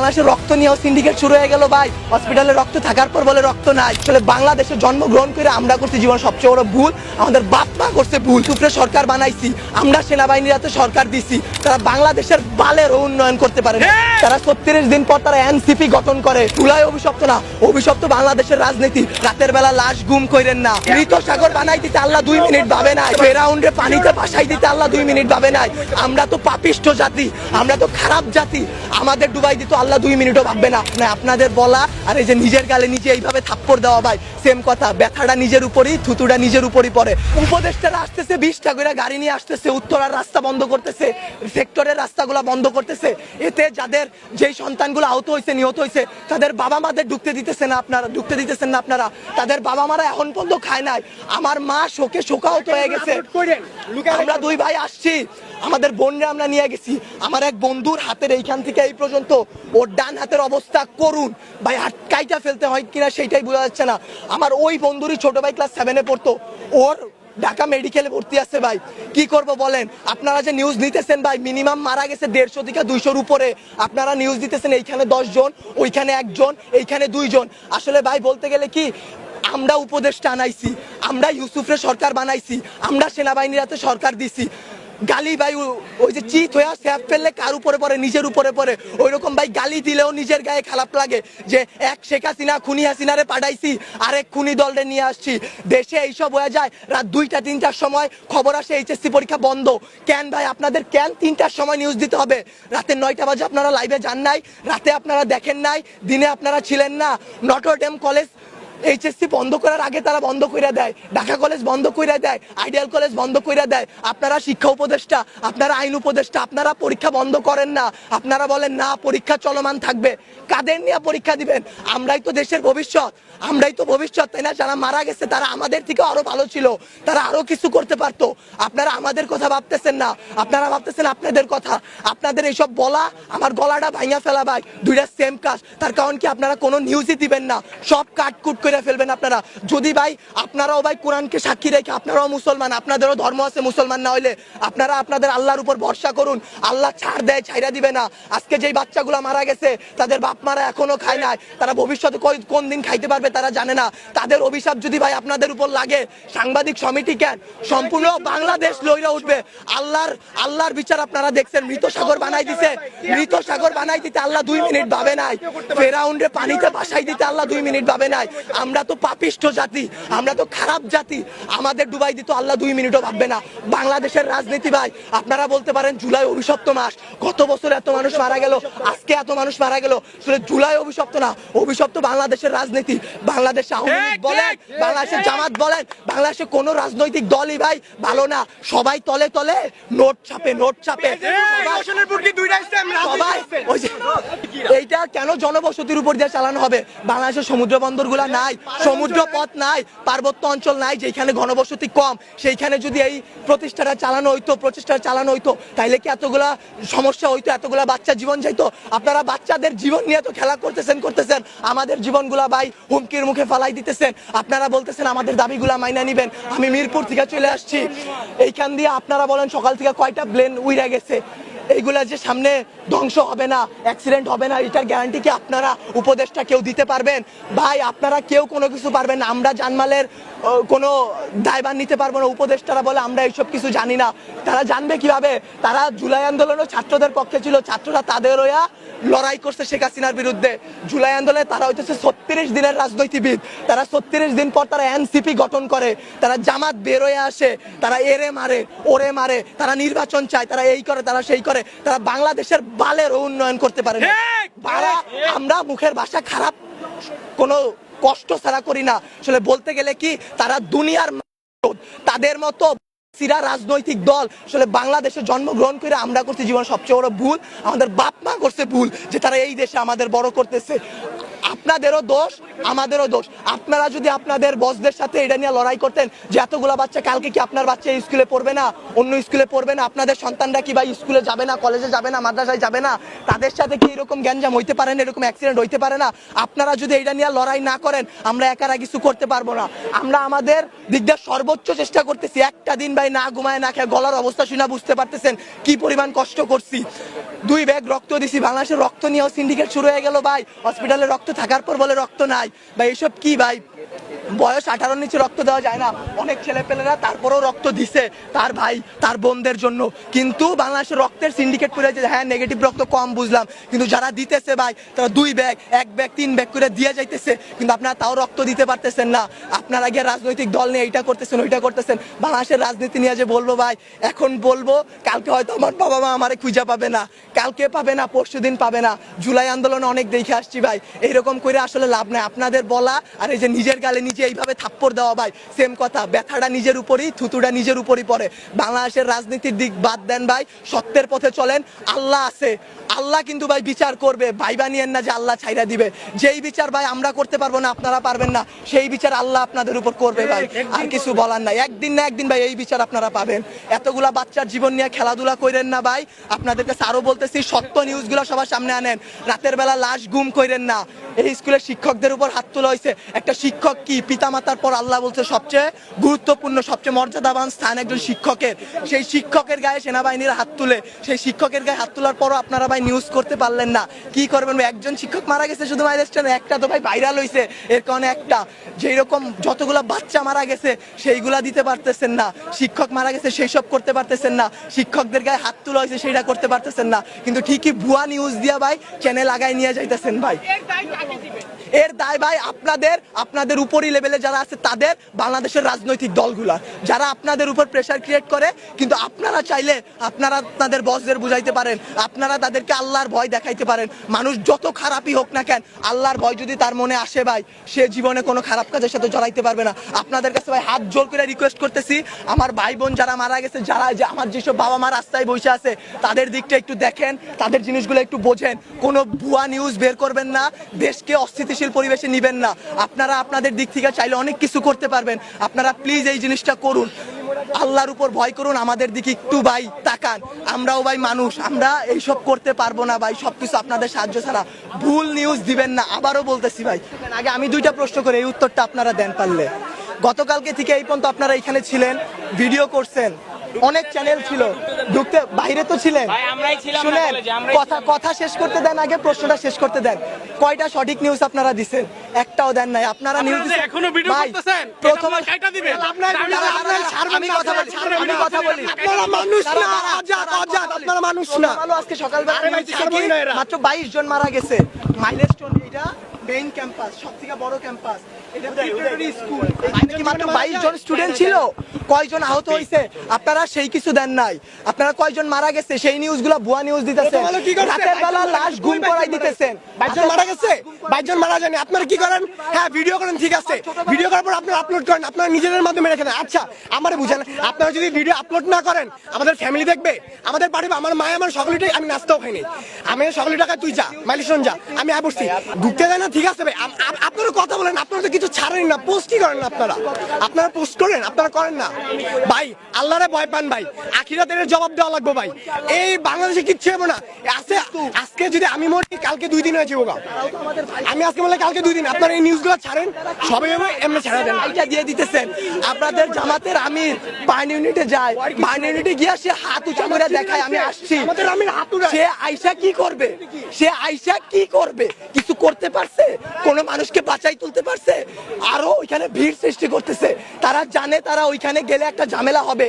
বাংলাদেশে রক্ত নিয়েও সিন্ডিকেট শুরু হয়ে গেল ভাই। হসপিটালে রক্ত থাকার পর বলে রক্ত নাই। আসলে বাংলাদেশে জন্মগ্রহণ করে আমরা করছি জীবন সবচেয়ে বড় ভুল, আমাদের বাপ মা করছে ভুল। সুপ্রে সরকার বানাইছি আমরা, সেনাবাহিনীর হাতে সরকার দিছি, তারা বাংলাদেশের বালের উন্নয়ন করতে পারে না। তারা 36 দিন পর তারা এনসিপি গঠন করে। চুলাই অভিশপ্ত না, অভিশপ্ত বাংলাদেশের রাজনীতি। রাতের বেলা লাশ গুম কইরেন না। মৃত সাগর বানাই দিতে আল্লাহ 2 মিনিট ভাবে নাই। ফেরাউন্ডে পানিতে ভাসাই দিতে আল্লাহ 2 মিনিট ভাবে নাই। আমরা তো পাপিষ্ঠ জাতি, আমরা তো খারাপ জাতি, আমাদের ডুবাই দিত আল্লাহ 2 মিনিটও ভাববে না। আপনাদের বলা আর এই যে নিজের গালে নিজে এইভাবে থাপ্পড় দেওয়া ভাই সেম কথা। ব্যথাটা নিজের উপরই, থুতুটা নিজের উপরই পড়ে। উপদেষ্টারা আসতেছে 20টা করে গাড়ি নিয়ে আসতেছে, উত্তরার রাস্তা বন্ধ করতেছে, সেক্টরের রাস্তাগুলো বন্ধ করতেছে। এতে যাদের যেই সন্তানগুলো আহত হয়েছে, নিহত হয়েছে, তাদের বাবা মাদের ঢুকতে দিতেছেন না আপনারা। তাদের বাবা মারা এখন পর্যন্ত খায় নাই। আমার মা শোকে শোকাহত হয়ে গেছে। আমরা 2 ভাই আসছি, আমাদের বোনরা আমরা নিয়ে গেছি। আমার এক বন্ধুর হাতের এইখান থেকে এই পর্যন্ত ওর ডান হাতের অবস্থা করুন ভাই, হাত কাইটা ফেলতে হয় কিনা সেইটাই বোঝা যাচ্ছে না। আমার ওই বন্ধুরই ছোট ভাই ক্লাস 7-এ পড়তো, ওর ঢাকা মেডিকেলে ভর্তি আছে ভাই। কি করব বলেন? আপনারা যে নিউজ নিতেছেন ভাই, মিনিমাম মারা গেছে 150 থেকে 200-র উপরে। আপনারা নিউজ দিতেছেন এইখানে 10 জন, ওইখানে 1 জন, এইখানে 2 জন। আসলে ভাই বলতে গেলে কি, আমরা উপদেষ্টা আনাইছি, আমরা ইউসুফরে সরকার বানাইছি, আমরা সেনাবাহিনীর হাতে সরকার দিছি। গালি ভাই ওই যে চিত হয়ে স্যাপ ফেললে কার উপরে পড়ে? নিজের উপরে পড়ে। ওই রকম ভাই গালি দিলেও নিজের গায়ে খারাপ লাগে যে এক শেখ হাসিনা খুনি হাসিনারে পাঠাইছি, আরেক খুনি দলরে নিয়ে আসছি। দেশে এইসব হয়ে যায় রাত 2টা 3টার সময় খবর আসে এইচএসসি পরীক্ষা বন্ধ। কেন ভাই আপনাদের কেন 3টার সময় নিউজ দিতে হবে? রাতে 9টা বাজে আপনারা লাইভে যান নাই, রাতে আপনারা দেখেন নাই, দিনে আপনারা ছিলেন না। নটরডেম কলেজ এইচএসসি বন্ধ করার আগে তারা বন্ধ করে দেয়, ঢাকা কলেজ বন্ধ করে দেয়, আইডিয়াল কলেজ বন্ধ করে দেয়। আপনারা শিক্ষা উপদেষ্টা, আপনারা আইন উপদেষ্টা, আপনারা পরীক্ষা বন্ধ করেন না। আপনারা বলেন না পরীক্ষা চলমান থাকবে। কাদের নিয়ে পরীক্ষা দিবেন? আমরাই তো দেশের ভবিষ্যৎ, আমরাই তো ভবিষ্যৎ, তাই না? যারা মারা গেছে তারা আমাদের থেকে আরো ভালো ছিল, তারা আরো কিছু করতে পারতো। আপনারা আমাদের কথা ভাবতেছেন না, আপনারা ভাবতেছেন আপনাদের কথা। আপনাদের এইসব বলা আমার গলাটা ভাঙা ফেলা ভাই, 2টা সেম কাজ। তার কারণ কি, আপনারা কোনো নিউজই দিবেন না, সব কাটকুট করে ফেলবেন আপনারা। যদি ভাই আপনারাও ভাই কোরআনকে সাক্ষী রেখে, আপনারাও মুসলমান, আপনাদেরও ধর্ম আছে, মুসলমান না হইলে আপনারা আপনাদের আল্লাহর উপর ভরসা করুন। আল্লাহ ছাড় দেয়, ছাইরা দিবে না। আজকে যেই বাচ্চাগুলো মারা গেছে তাদের বাপ মারা এখনো খায় নাই, তারা ভবিষ্যতে কোন দিন খাইতে পারবে তারা জানে না। তাদের অভিশাপ যদি ভাই আপনাদের উপর লাগে, সাংবাদিক সমিতি কেন, সম্পূর্ণ বাংলাদেশ লইরা উঠবে। আল্লাহর বিচার আপনারা দেখছেন। মৃত সাগর বানাই দিতে আল্লাহ 2 মিনিট ভাবে নাই। ফেরাউন্ডে পানিতে ভাসাই দিতে আল্লাহ 2 মিনিট ভাবে নাই। আমরা তো পাপিষ্ঠ জাতি, আমরা তো খারাপ জাতি, আমাদের ডুবাই দিত আল্লাহ 2 মিনিটও ভাববে না। বাংলাদেশের রাজনীতি ভাই, আপনারা বলতে পারেন জুলাই অভিশপ্ত মাস, গত বছর এত মানুষ মারা গেল, আজকে এত মানুষ মারা গেল। আসলে জুলাই অভিশপ্ত না, অভিশপ্ত বাংলাদেশের রাজনীতি। বাংলাদেশে আওয়ামী লীগ বলেন, বাংলাদেশের জামাত বলেন, বাংলাদেশে কোনো রাজনৈতিক দলই ভাই ভালো না। সবাই তলে তলে নোট ছাপে। সবাই ওই যে এইটা কেন জনবসতির উপর দিয়ে চালানো হবে? বাংলাদেশের সমুদ্র বন্দর গুলা নাই, সমুদ্র পথ নাই, পার্বত্য অঞ্চল নাই, যেখানে ঘনবসতি কম, সেইখানে যদি এই প্রচেষ্টাটা চালানো হইতো তাইলে কি এতগুলা সমস্যা হইতো, এতগুলা বাচ্চা জীবন যাইতো? আপনারা বাচ্চাদের জীবন নিয়ে তো খেলা করতেছেন, আমাদের জীবনগুলা ভাই হুমকির মুখে ফালাই দিতেছেন। আপনারা বলতেছেন আমাদের দাবিগুলা মাইনা নিবেন। আমি মিরপুর থেকে চলে আসছি, এইখান দিয়ে আপনারা বলেন সকাল থেকে কয়টা প্লেন উইরা গেছে। এইগুলা যে সামনে ধ্বংস হবে না, অ্যাক্সিডেন্ট হবে না, এটার গ্যারান্টি কি আপনারা উপদেষ্টা কেউ দিতে পারবেন? ভাই আপনারা কেউ কোনো কিছু পারবেন না। আমরা জানমালের কোনো দায়ভার নিতে পারবো না। উপদেষ্টারা বলে আমরা এইসব কিছু জানি না। তারা জানবে কিভাবে? তারা জুলাই আন্দোলনও ছাত্রদের পক্ষে ছিল, ছাত্ররা তাদের হইয়া লড়াই করছে শেখ হাসিনার বিরুদ্ধে। জুলাই আন্দোলনে তারা হইতেছে 36 দিনের রাজনীতিবিদ। তারা 36 দিন পর তারা এনসিপি গঠন করে, তারা জামাত বের হয়ে আসে, তারা এরে মারে, ওরে মারে, তারা নির্বাচন চায়, তারা এই করে, তারা সেই করে, তারা বাংলাদেশের বালের উন্নয়ন করতে পারে না। আমরা মুখের ভাষা খারাপ কোনো কষ্ট ছাড়া করি না। আসলে বলতে গেলে কি, তারা দুনিয়ার তাদের মতো সিরা রাজনৈতিক দল আসলে বাংলাদেশে জন্মগ্রহণ করে আমরা করছি জীবন সবচেয়ে বড় ভুল, আমাদের বাপ মা করছে ভুল যে তারা এই দেশে আমাদের বড় করতেছে। আপনাদেরও দোষ আমাদেরও দোষ। আপনারা যদি আপনাদের বসদের সাথে এটা নিয়ে লড়াই করতেন যে এতগুলা বাচ্চা কালকে কি আপনার বাচ্চা স্কুলে পড়বে না, অন্য স্কুলে পড়বে না, আপনাদের সন্তানরা কি ভাই স্কুলে যাবে না, কলেজে যাবে না, মাদ্রাসায় যাবে না, তাদের সাথে কি এরকম গ্যাঞ্জাম হইতে পারে না, এরকম অ্যাক্সিডেন্ট হইতে পারে না? আপনারা যদি এটা নিয়ে লড়াই না করেন আমরা একারা কিছু করতে পারবো না। আমরা আমাদের দিক দিয়ে সর্বোচ্চ চেষ্টা করতেছি। একটা দিন ভাই না ঘুমায় না খেয়ে, গলার অবস্থা শুনে বুঝতে পারতেছেন কি পরিমাণ কষ্ট করছি। 2 ব্যাগ রক্ত দিছি। বাংলাদেশের রক্ত নিয়েও সিন্ডিকেট শুরু হয়ে গেল ভাই। হসপিটালে রক্ত থাকার পর বলে রক্ত নাই। ভাই এসব কি ভাই? বয়স 18 নিচে রক্ত দেওয়া যায় না। অনেক ছেলেপেলেরা তারপরেও রক্ত দিছে তার ভাই তার বোনদের জন্য। কিন্তু বাংলাদেশের রক্তের সিন্ডিকেট করে যে হ্যাঁ নেগেটিভ রক্ত কম বুঝলাম, কিন্তু যারা দিতেছে ভাই তারা 2 ব্যাগ 1 ব্যাগ 3 ব্যাগ করে দিয়ে যাইতেছে, কিন্তু আপনারা তাও রক্ত দিতে পারতেছেন না। আপনারা গিয়ে রাজনৈতিক দল নিয়ে এইটা করতেছেন ওইটা করতেছেন। বাংলাদেশের রাজনীতি নিয়ে যে বলবো ভাই, এখন বলবো কালকে হয়তো আমার বাবা মা আমারে খুঁজে পাবে না, কালকে পাবে না, পরশুদিন পাবে না। জুলাই আন্দোলনে অনেক দেখে আসছি ভাই, এইরকম করে আসলে লাভ নাই। আপনাদের বলা আর এই যে নিজের গালে নিজে এইভাবে থাপ্পড় দেওয়া ভাই সেম কথা। ব্যথাটা নিজের উপরই, থুতুটা নিজের উপরই পড়ে। বাংলাদেশের রাজনীতির দিক বাদ দেন ভাই, সত্যের পথে চলেন। আল্লাহ আছে, আল্লাহ কিন্তু ভাই বিচার করবে। ভাই বানিয়েন না যে আল্লাহ ছাইরা দিবে। যেই বিচার ভাই আমরা করতে পারবো না, আপনারা পারবেন না, সেই বিচার আল্লাহ আপনাদের উপর করবে ভাই। আর কিছু বলার নাই। একদিন না একদিন ভাই এই বিচার আপনারা পাবেন। এতগুলা বাচ্চার জীবন নিয়ে খেলাধুলা করেন না ভাই। আপনাদের কাছে আরো বলতেছি, সত্য নিউজগুলো সবার সামনে আনেন। রাতের বেলা লাশ গুম করেন না। এই স্কুলের শিক্ষকদের উপর হাত তোলা হয়েছে। একটা শিক্ষক কি পিতামাতার পর আল্লাহ বলছে সবচেয়ে গুরুত্বপূর্ণ, সবচেয়ে মর্যাদাবান স্থান একজন শিক্ষকের। সেই শিক্ষকের গায়ে সেনাবাহিনীর হাত তুলে, সেই শিক্ষকের গায়ে হাত তোলার পরও আপনারা ভাই নিউজ করতে পারলেন না। কি করবেন? একজন শিক্ষক মারা গেছে শুধু মাইলেস্টনে, একটা তো ভাই ভাইরাল হয়েছে এর কারণে একটা। যেই রকম যতগুলা বাচ্চা মারা গেছে সেইগুলা দিতে পারতেছেন না। শিক্ষক মারা গেছে সেই সব করতে পারতেছেন না। শিক্ষকদের গায়ে হাত তোলা হয়েছে সেইটা করতে পারতেছেন না। কিন্তু ঠিকই ভুয়া নিউজ দিয়া ভাই চ্যানেল আগায় নিয়ে যাইতেছেন ভাই। এর দায় ভাই আপনাদের উপরই লেভেলে যারা আছে তাদের, বাংলাদেশের রাজনৈতিক দলগুলা যারা আপনাদের উপর প্রেসার ক্রিয়েট করে। কিন্তু আপনারা চাইলে আপনারা তাদের বসদের বুঝাইতে পারেন, আপনারা তাদেরকে আল্লাহর ভয় দেখাইতে পারেন। মানুষ যত খারাপই হোক না কেন, আল্লাহর ভয় যদি তার মনে আসে ভাই, সে জীবনে কোনো খারাপ কাজের সাথে জড়াইতে পারবে না। আপনাদের কাছে ভাই হাত জোর করে রিকোয়েস্ট করতেছি, আমার ভাই বোন যারা মারা গেছে, যারা যে আমার যেসব বাবা মা রাস্তায় বসে আছে, তাদের দিকটা একটু দেখেন, তাদের জিনিসগুলো একটু বোঝেন। কোনো ভুয়া নিউজ বের করবেন না, দেশকে অস্থিতিশীল পরিবেশে নিবেন না। আপনারা আপনাদের দিক থেকে চাইলে অনেক কিছু করতে পারবেন। আপনারা প্লিজ এই জিনিসটা করুন, আল্লাহর উপর ভয় করুন, আমাদের দিকে একটু ভাই তাকান। আমরাও ভাই মানুষ, আমরা এইসব করতে পারবো না ভাই, সবকিছু আপনাদের সাহায্য ছাড়া। ভুল নিউজ দিবেন না, আবারও বলতেছি ভাই। আগে আমি 2টা প্রশ্ন করে এই উত্তরটা আপনারা দেন পারলে। গতকালকে থেকে এই পর্যন্ত আপনারা এখানে ছিলেন, ভিডিও করছেন, অনেক চ্যানেল ছিল, ঢুকতে বাইরে তো ছিলেন। শুনেন, কথা শেষ করতে দেন, আগে প্রশ্নটা শেষ করতে দেন। কয়টা সঠিক নিউজ আপনারা দিছেন? একটাও দেন নাই। আপনারা নিউজ এখনো ভিডিও করতেছেন, প্রথমে কাইটা দিবেন। আমি কথা বলি, আপনারা মানুষ না, অজাত, আপনারা মানুষ না। আজকে সকালবেলা মাত্র 22 জন মারা গেছে। মাইলস্টোন, এটা মেইন ক্যাম্পাস, সবথেকে বড় ক্যাম্পাস। এটা প্রিপারেটরি স্কুল। এখানে কি মাত্র 22 জন স্টুডেন্ট ছিল? কয়জন আহত হয়েছে? আপনারা সেই কিছু দেন নাই। আপনারা কয়জন মারা গেছে সেই নিউজগুলো ভুয়া নিউজ দিতেছেন। রাতের বেলা লাশ গুম করাই দিতেছেন। 22 জন মারা গেছে, 22 জন মারা যায়নি। আপনারা কি করেন? হ্যাঁ, ভিডিও করেন, ঠিক আছে, ভিডিও করার পর আপনারা আপলোড করেন, আপনারা নিজেদের মাধ্যমে রেখে দেন। আচ্ছা, আমারে বুঝেন, আপনারা যদি ভিডিও আপলোড না করেন আমাদের ফ্যামিলি দেখবে, আমাদের বাড়ি, আমার মা, আমার সকলেটাই, আমি নাস্তাও খাইনি, আমি সকলে টাকায় তুই যা মাইলেশন যা, আমি বসছি, ঢুকতে দেয় না, ঠিক আছে ভাই। আপনারা কথা বলেন, আপনারা তো কিছু ছাড়েন না, পোস্ট কি করেন না? আপনারা পোস্ট করেন, আপনারা করেন না ভাই। আল্লাহরে ভয় পান ভাই, আখিরাতের জবাব দেওয়া লাগবে ভাই। এই বাংলাদেশে কিচ্ছু হবে না। আজকে যদি আমি মরি, কালকে 2 দিন হয়েছে বোকা, আমি আজকে বললে কালকে 2 দিন। আপনারা এই নিউজগুলো ছাড়েন, সবাই এমনি ছাড়া দেন। এইটা দিয়ে দিতেছেন। আপনাদের জামাতের আমির বার্ন ইউনিটে যায়, বার্ন ইউনিটে গিয়ে সে হাত উঁচা করে দেখায় আমি আসছি। আমাদের আমির হাত উঠায়। সে আইসা কি করবে? সে আইসা কি করবে? কিছু করতে পারছে? কোন মানুষকে বাঁচাই তুলতে পারছে? আরো ওইখানে ভিড় সৃষ্টি করতেছে। তারা জানে তারা ওইখানে গেলে একটা ঝামেলা হবে।